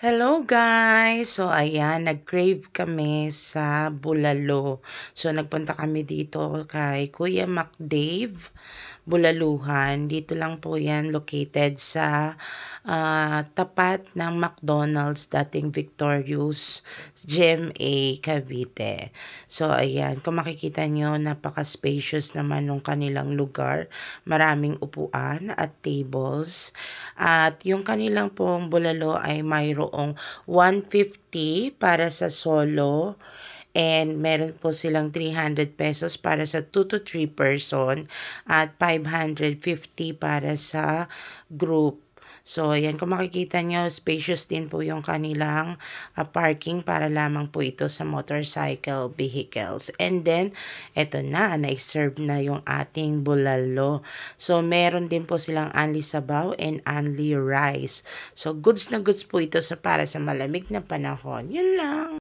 Hello guys! So ayan, nag-crave kami sa bulalo. So nagpunta kami dito kay Kuya McDave Bulaluhan. Dito lang po yan located sa tapat ng McDonald's dating Victorious GMA Cavite. So ayan, kung makikita nyo, napaka-spacious naman ng kanilang lugar. Maraming upuan at tables. At yung kanilang pong bulalo ay mayroong 150 para sa solo. And meron po silang 300 pesos para sa 2 to 3 person at 550 para sa group. So, ayan, kung makikita nyo, spacious din po yung kanilang parking para lamang po ito sa motorcycle vehicles. And then, eto na, na-serve na yung ating bulalo. So, meron din po silang only sabaw and only rice. So, goods na goods po ito para sa malamig na panahon. Yun lang.